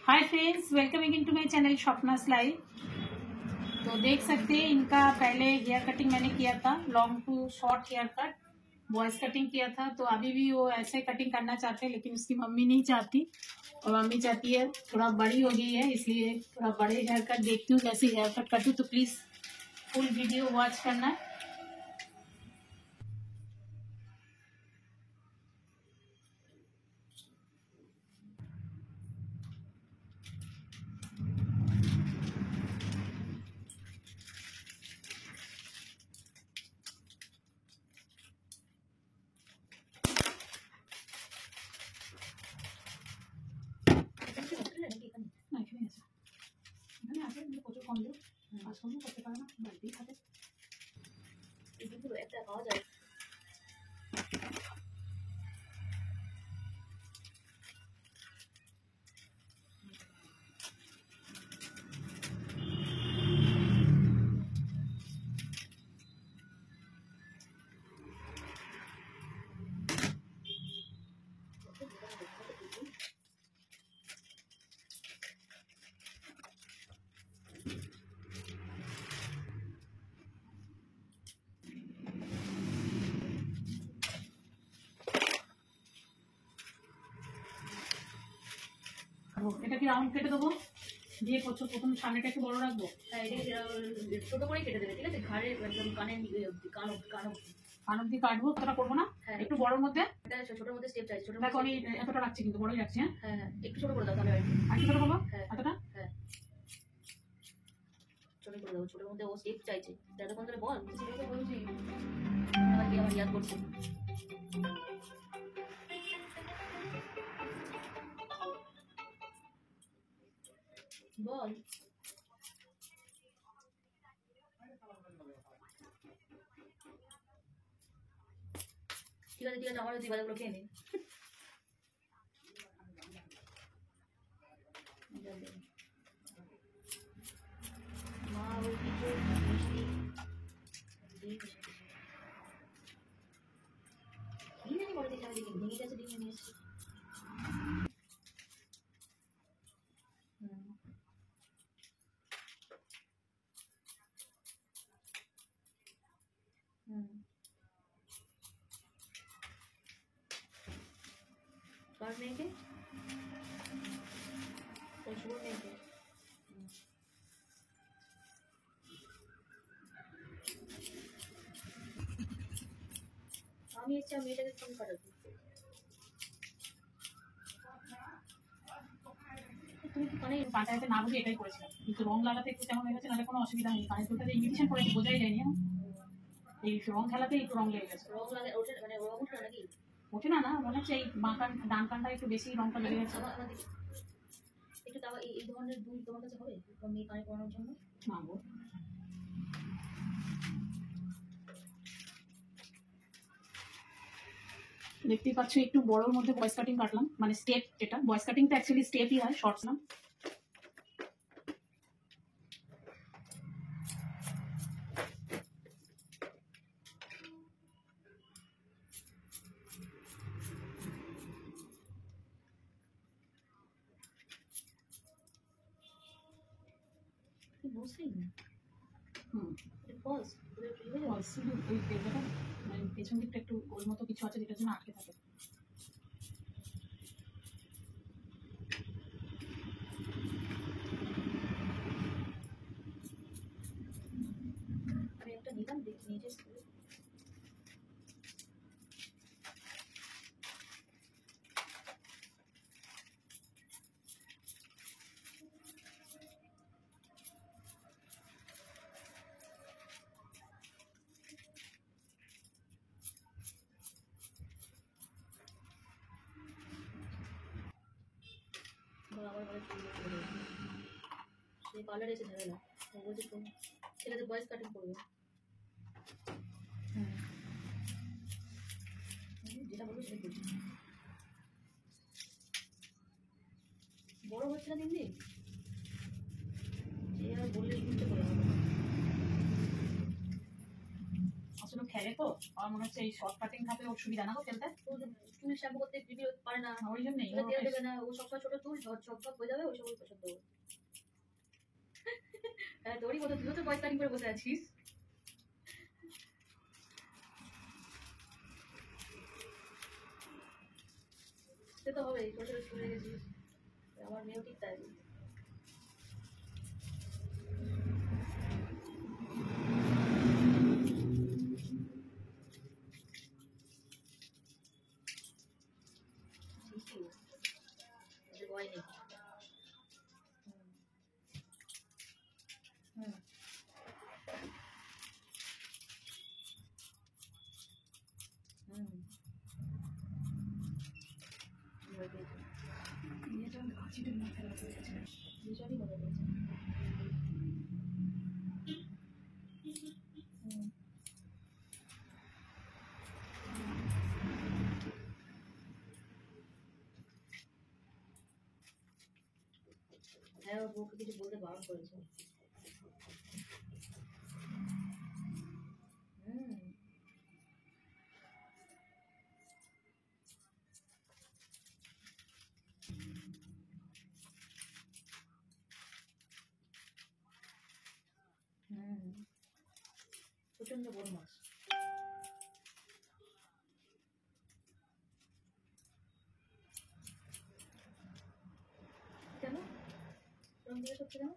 Hi friends, welcoming into my channel Swapna's life. तो देख सकते हैं इनका पहले हेयर कटिंग मैंने किया था, long to short hair cut boys cutting किया था। तो अभी भी वो ऐसे कटिंग करना चाहते हैं, लेकिन उसकी मम्मी नहीं चाहती और मम्मी चाहती है थोड़ा बड़ी हो गई है, इसलिए थोड़ा बड़े हेयर कट देखती हूँ कैसे हेयर कट करती हूँ। तो प्लीज फुल वीडियो वॉच करना है। প্রচুর কম দিও, কাজকর্ম করতে পারে না, বাড়িতেই থাকে। একটা পাওয়া যায়। এটা কি রাউন্ড কেটে দেবো? দিয়ে প্রথম সামনেটা একটু বড় রাখবো। হ্যাঁ, এটা ছোট করে কেটে দেবে, ঠিক আছে? ঘাড়ে একদম কানের কান অব্দি কাটবো। কতটা করবো না? হ্যাঁ, একটু বড়োর মধ্যে। এটা ছোটোর মধ্যে স্টেপ চাইছে। দেখো আমি এতটা রাখছি, কিন্তু বড়ই রাখছি। হ্যাঁ হ্যাঁ হ্যাঁ, একটু ছোট করে দাও তাহলে। আর কি ছোট করবো? হ্যাঁ এতটা। হ্যাঁ ছোট করে দাও, ছোটোর মধ্যে ও স্টেপ চাইছে। এতক্ষণ ধরে বল বলছি, আমার ইয়াদ করছে। বল ঠিক আছে, আমারও তুই বাজারগুলো খেয়ে নে। মা ওই কিছু ডিম করে দিতে হবে, ভেঙে গেছে, ডিম নিয়ে এসেছি। কার মেয়েকে? ওই শুভ মেয়েকে। আমি ইচ্ছা মেয়েটাকে ফোন কাটাবো। তুমি তো কানে পাটাতে না বুঝে এটাই করেছিলাম, কিন্তু রং লাগাতে একটু কেমন হয়ে গেছে, নাহলে কোনো অসুবিধা নেই। কানে দুটোতে ইমিটেশন করে বোঝাই যায়নি। এই রং খেলাতেই একটু রং লেগে গেছে। রং লাগে ওঠে, মানে রং ওঠে নাকি? ওঠে না, মনে হচ্ছে এই বাঁ কান ডান কানটা একটু বেশি রংটা লেগে গেছে। একটু তাও এই ধরনের দুল তোমার কাছে হবে মেয়ে কানে পড়ানোর জন্য? না গো, দেখতেই পাচ্ছ একটু বড়োর মধ্যে ভয়েস কাটিং কাটলাম, মানে স্টেপ। এটা ভয়েস কাটিং তো অ্যাকচুয়ালি স্টেপই হয়, শর্টস না। পেছন দিকটা একটু ওর মতো কিছু আছে, যেটার জন্য আটকে থাকে। আমি একটা নিলাম, দেখি নিজে আমার ঘরে চলে গেছে। সেই পার্লারে এসে ঝামেলা, ও বলছে ছেলেদের ভয়েস কাটিং করবে। যেটা বলবো সেটা করছি। বড় হচ্ছে না দিন দিন, যে আর বললে শুনতে পারে। से लोग खेले तो और মনে হচ্ছে এই শর্ট কাটিং থাকে ওর সুবিধা না গো ফেলতে চুল শ্যাম্পু করতে ভিডিও পারে না, ওই জন্যই তেল দেবে না, ও সবসময় ছোট চুল ঝকঝক হয়ে যাবে, ওই সব পছন্দ। হ্যাঁ তোরই মতো তুইও তো 45 করে বসে আছিস। সে তো হবে, ছোট ছোট চুল রেখেছিস, আমার মেয়েও ঠিক তাই। ভয় নেই। ভীষণই মজা পেয়েছে। হ্যাঁ ওর বউকে কিছু বলতে বারণ করেছে। প্রচন্ড বদমাস। কেন রং দিয়ে করছে কেন?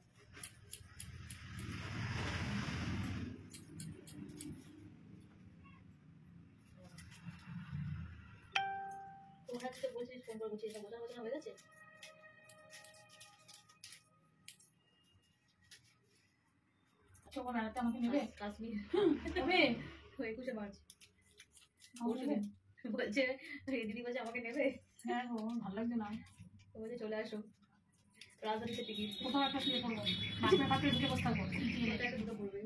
ওর হাতে বলছিস ফোন করে বলছিস, বোঝা বোঝানো হয়ে গেছে। ছোট বেলাতে আমাকে নেবে কাশ্মীর তবে 21শে মার্চ বলছে, দিদি বলছে আমাকে নেবে। হ্যাঁ গো ভালো লাগছে না, ও বলছে চলে আসো রাজধানীতে টিকিট। কোথাও একটা শুয়ে পড়বো, বাসের পাশে ঢুকে বসে থাকবো। একটা দুটো পড়বে।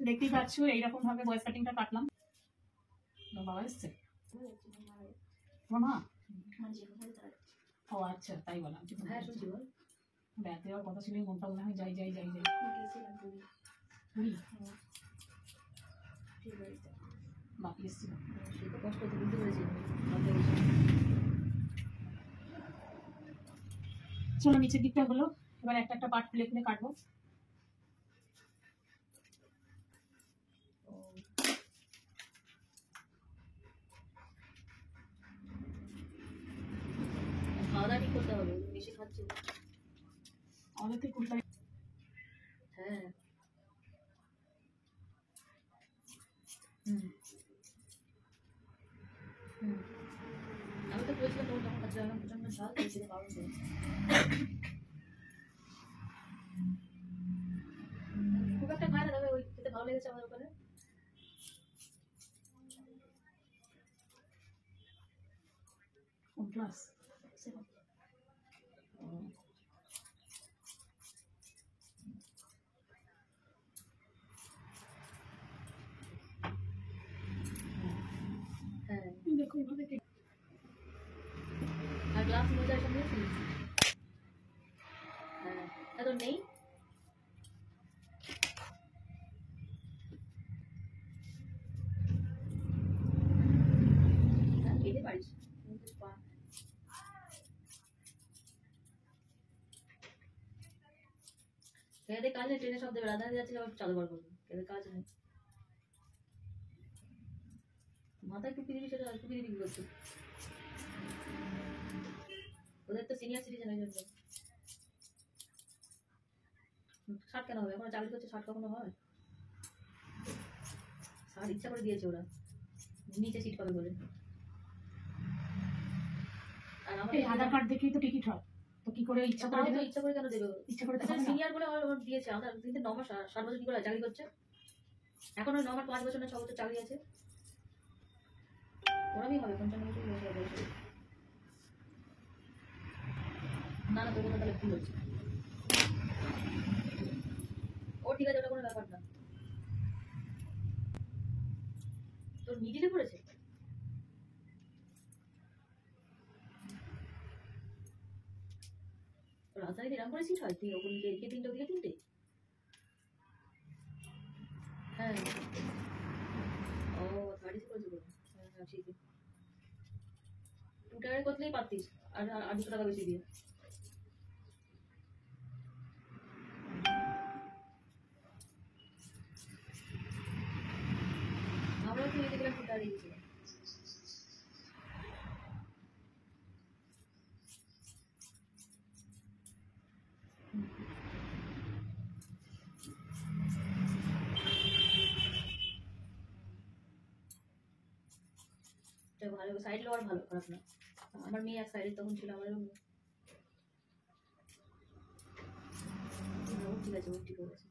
দেখতেই পাচ্ছ এইরকম ভাবে ভয়েস কাটিংটা কাটলাম। বাবা এসছে মা? ও আচ্ছা তাই বললাম। হ্যাঁ শুনছি বল। বেড়াতে যাওয়ার কথা ছিল, মনটা মনে হয় যাই যাই যাই যাই। বাকি এসছিল কষ্ট হতে বুঝতে পেরেছি। চলো নিচের দিকটা হলো, এবার একটা একটা পার্ট খুলে খুলে কাটবো। খাওয়া দাওয়া ঠিক করতে হবে, বেশি খাচ্ছি। আমাদের তো কুড়ি তারিখ। হ্যাঁ আমি তো বলছিলাম তোর যখন খাচ্ছি আমার প্রচন্ড ঝাল খেয়েছি, কারণ খুব একটা খায় না, তবে ওই খেতে ভালো লেগেছে আমার ওখানে। কোন ক্লাস? হ্যাঁ দেখো এইভাবে আর গ্লাস মোজার সঙ্গে নিয়েছিস? হ্যাঁ এত নেই। খেতে পারিস খেতে কাজ নেই, ট্রেনে সব দেবে, রাজধানী যাচ্ছিল চালু বার করবো, খেতে কাজ নেই। মাথায় টুপি দিবি, সেটা টুপি দিবি কি করছিস? ওদের তো সিনিয়র সিটিজেন, ওই জন্য ষাট কেন হবে? এখন চাকরি করছে, ষাট কখনো হয়? ষাট ইচ্ছা করে দিয়েছে ওরা, নিচে সিট পাবে বলে। আর আমাদের আধার কার্ড দেখেই তো টিকিট হয়, তো কি করে ইচ্ছা করে দেবে? ইচ্ছা করে কেন দেবে? ইচ্ছা করে সিনিয়র বলে ওর দিয়েছে। আমরা কিন্তু 9 মাস 7 বছর কি করে চাকরি করছে, এখন ওই 9 মাস 5 বছর না 6 বছর চাকরি আছে। ওরমই হবে 55 বছর বয়সে। না না তোর কথা তাহলে ভুল হচ্ছে। ও ঠিক আছে, ওটা কোনো ব্যাপার না। তোর মিডিলে পড়েছে? রাজধানীতে এরকম করে সিট হয়? তুই ওখানে এদিকে 3টে ওদিকে 3টে? হ্যাঁ হ্যাঁ ঠিকই 2 টাকায় করলেই পারতিস আর 200 টাকা বেশি দিয়ে আমরাও তো এদিকে 2 টাকা দিয়েছিলাম ভালো সাইড লো আর ভালো খারাপ না আমার মেয়ে এক সাইডে তখন ছিল আমাদের ঠিক আছে ঠিক আছে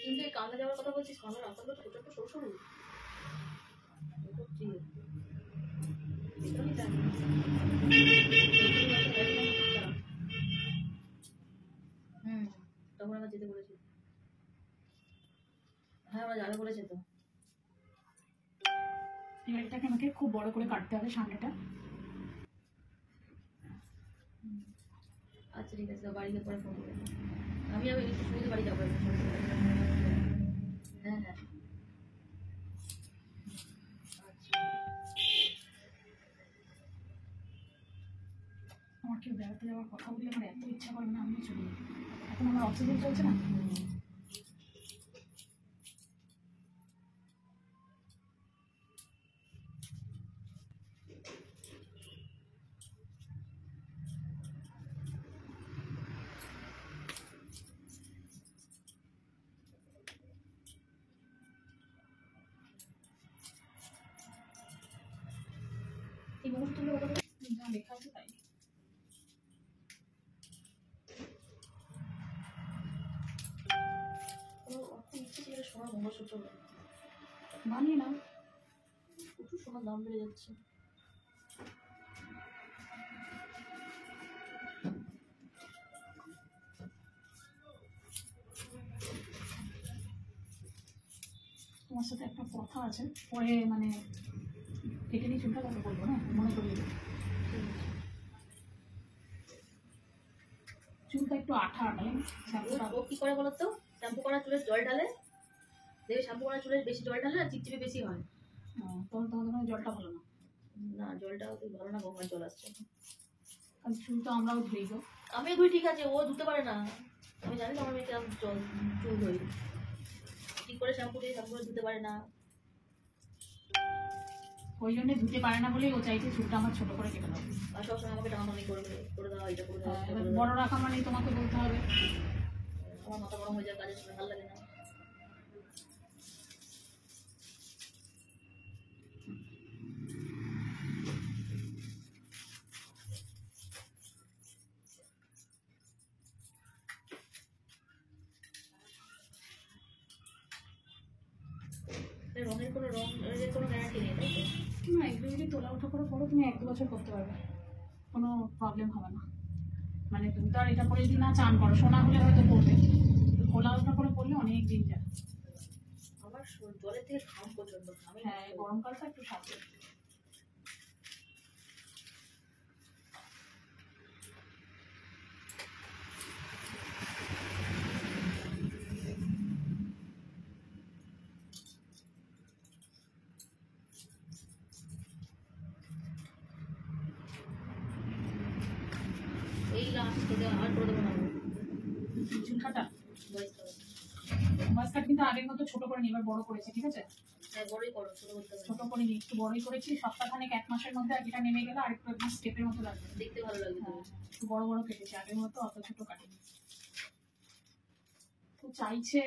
কিন্তু এই কামড়া যাওয়ার কথা বলছিস কামড়া রাস্তাগুলো ছোট ছোট সরু সরু তখন আমরা যেতে বলেছি হ্যাঁ ওরা যাবে বলেছে তো এটাকে আমাকে খুব বড় করে কাটতে হবে সামনেটা আচ্ছা ঠিক আছে বাড়িতে পরে ফোন করে আমি একটু শুনে বাড়ি যাবো হ্যাঁ হ্যাঁ আমার কেউ বেড়াতে যাওয়ার কথা বললে আমার এত ইচ্ছা করে না আমিও চলে যাই এখন আমার অক্সিজেন চলছে না এই মুহূর্তগুলো কথা যা লেখা আছে তাই কোনো অর্থ ইচ্ছে ছিল সোনার মঙ্গলসূত্র বানিয়ে নাও প্রচুর সোনার দাম বেড়ে যাচ্ছে তোমার সাথে একটা কথা আছে পরে মানে কেটে দিয়ে চুলটা কথা বলবো না মনে করিয়ে দেবো চুলটা একটু আঠা আঠা ও কি করে বলো তো শ্যাম্পু করা চুলের জল ঢালে দেখবে শ্যাম্পু করা চুলের বেশি জল ঢালে আর চিপচিপে বেশি হয় তখন তোমাদের জলটা ভালো না না জলটা তো ভালো না গঙ্গার জল আসছে কারণ চুল তো আমরাও ধুই গো আমি ধুই ঠিক আছে ও ধুতে পারে না আমি জানি না আমার মেয়েকে জল চুল ধুই ঠিক করে শ্যাম্পু দিয়ে শ্যাম্পু করে ধুতে পারে না ওই জন্য ধুতে পারে না বলেই ও চাইছে চুলটা আমার ছোট করে কেটে দাও আর সবসময় আমাকে টানাটানি করে দাও এটা করে দাও বড় রাখা মানে তোমাকে বলতে হবে আমার মাথা গরম হয়ে যায় কাজের সময় ভালো লাগে না রঙের কোনো গ্যারান্টি নেই তাই তো না এগুলো যদি তোলা ওঠা করে পড়ো তুমি 1-2 বছর করতে পারবে কোনো প্রবলেম হবে না মানে তুমি তো আর এটা করে যদি না চান করো সোনা হলে হয়তো পড়বে খোলা ওঠা করে পড়লে অনেক দিন যায় আমার জলের থেকে ঘাম প্রচন্ড ঘামে হ্যাঁ গরমকালটা একটু সাথে এই লাস্ট থেকে আর করে দেবো না চুল কাটা বয়স ভয়েস কাট কিন্তু আগের মতো ছোট করে নি এবার বড় করেছি ঠিক আছে হ্যাঁ বড়ই করো ছোট করতে হবে ছোট করে নি একটু বড়ই করেছি সপ্তাহখানেক 1 মাসের মধ্যে আর এটা নেমে গেলে আর একটু একদম স্টেপের মতো লাগবে দেখতে ভালো লাগবে হ্যাঁ একটু বড় বড় কেটেছি আগের মতো অত ছোট কাটিনি তো চাইছে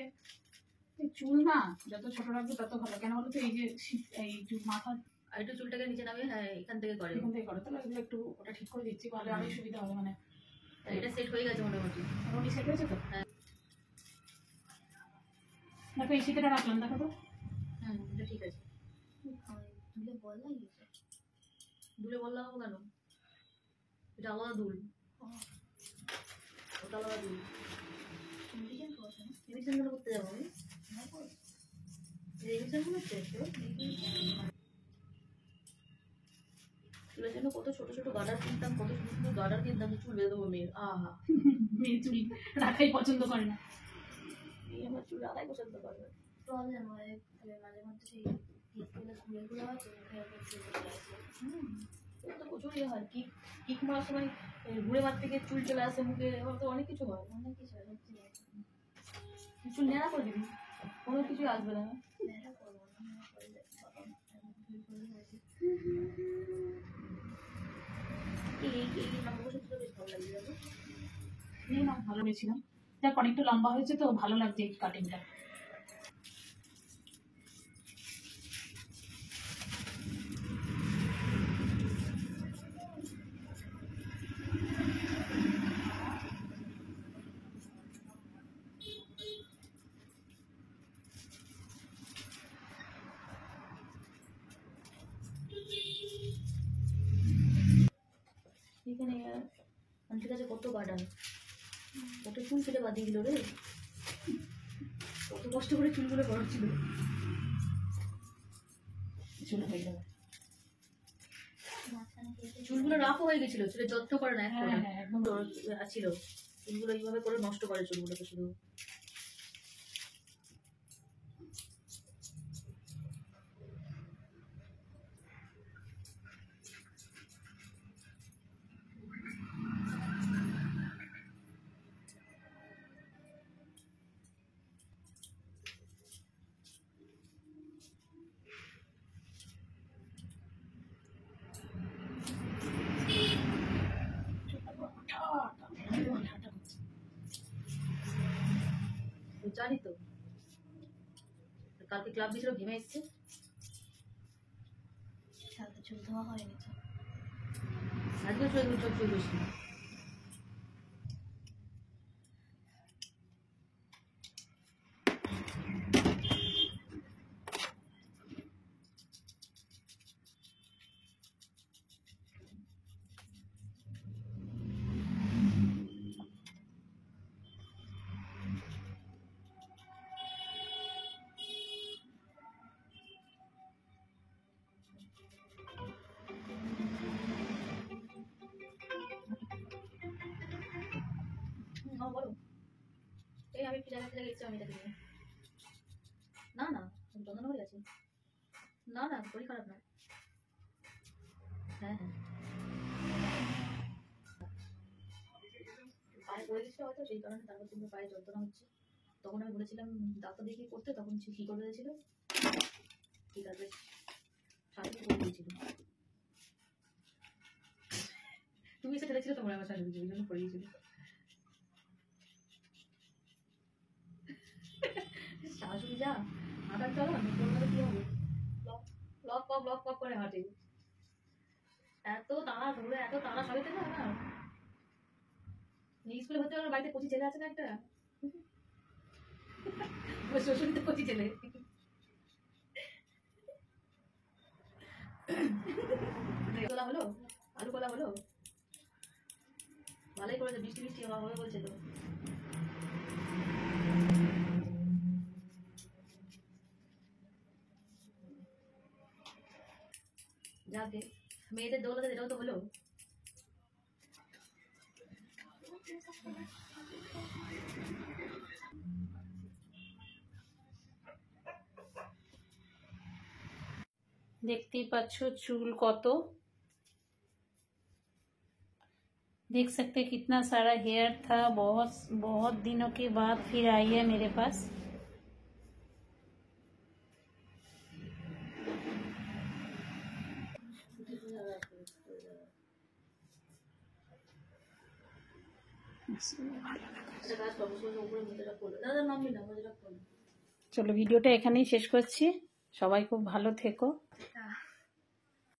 এই চুল না যত ছোট রাখবে তত ভালো কেন বলো তো এই যে এই মাথা আর একটু চুলটাকে নিচে নামে হ্যাঁ এখান থেকে করে এখান থেকে করো তাহলে এগুলো একটু ওটা ঠিক করে দিচ্ছি তাহলে আরো সুবিধা হবে মানে এটা সেট হয়ে গেছে মোটামুটি মোটামুটি সেট হয়েছে তো হ্যাঁ দেখো এই শীতেটা রাখলাম দেখো তো এটা ঠিক আছে দুলে বল লাগিয়েছে? দুলে বল লাগাবো কেন? এটা আলাদা দুল, ওটা আলাদা দুল। রিভিশন গুলো করতে যাবো আমি। রিভিশন গুলো করতে চুলের জন্য কত ছোট ছোট গার্ডার কিনতাম, কত ছোট ছোট গার্ডার কিনতাম, চুল বেঁধে দেবো মেয়ের। আহা, মেয়ে চুল রাখাই পছন্দ করে না। মেয়ে আমার চুল রাখাই পছন্দ করবে। প্রবলেম হয় মাঝে মধ্যে, সেই ঘুরে হয় তো তো প্রচুর ইয়ে হয়। কিক মারার সময় ঘুরে মারতে গিয়ে চুল চলে আসে মুখে, এবার তো অনেক কিছু হয়, অনেক কিছু হয়। চুল নেড়া করে দিবি, কোনো কিছুই আসবে না। ভালো হয়েছিলাম, দেখ অনেকটা লম্বা হয়েছে তো ভালো লাগছে এই কাটিংটা। এখানে আন্টির কাছে কত গার্ডার, কত চুল কেটে বাঁধিয়ে দিল রে, কত কষ্ট করে চুলগুলো বড় ছিল। চলে হয়ে যাবে, চুলগুলো রাফও হয়ে গেছিল, চুলের যত্ন করে না এখন। হ্যাঁ একদম ছিল চুলগুলো এইভাবে করে নষ্ট করে চুলগুলোকে শুধু। জানি তো, কালকে ক্লাব দিয়েছিল, ঘেমে এসছে। চুল ধোয়া হয়নি তো, আজকে চুল বেশি। বলো, এই আমি একটু জায়গা থেকে গেছি, আমি এটাকে না না চন্দন হয়ে গেছে, না না শরীর খারাপ না। হ্যাঁ হ্যাঁ, পায়ে পড়ে গেছিল হয়তো, সেই কারণে তারপর তুমি পায়ে যন্ত্রণা হচ্ছে। তখন আমি বলেছিলাম ডাক্তার দেখিয়ে করতে, তখন কি করে দিয়েছিল, ঠিক আছে সাথে করে দিয়েছিল। তুমি এসে ঠেলেছিল তোমার আমার শাশুড়ি, ওই জন্য পড়ে গিয়েছিল। শাশুড়ি যা হাঁটার চলো না, কি হবে, লক পক করে হাঁটে, এত টানা ধরে, এত টানা সবাইতে না। স্কুলে ভর্তি হওয়ার বাড়িতে কচি ছেলে আছে না একটা, শ্বশুরিতে কচি ছেলে। কলা হলো, আলু কলা হলো, ভালোই করেছে, বৃষ্টি বৃষ্টি হবে বলছে তো। যাকে মেয়েদের দৌলতে এটাও তো হলো। देखते ही पाच्छो चूल कत, देख सकते कितना सारा हेयर था, बहुत बहुत दिनों के बाद फिर आई है मेरे पास। চলো ভিডিওটা এখানেই শেষ করছি, সবাই খুব ভালো থেকো।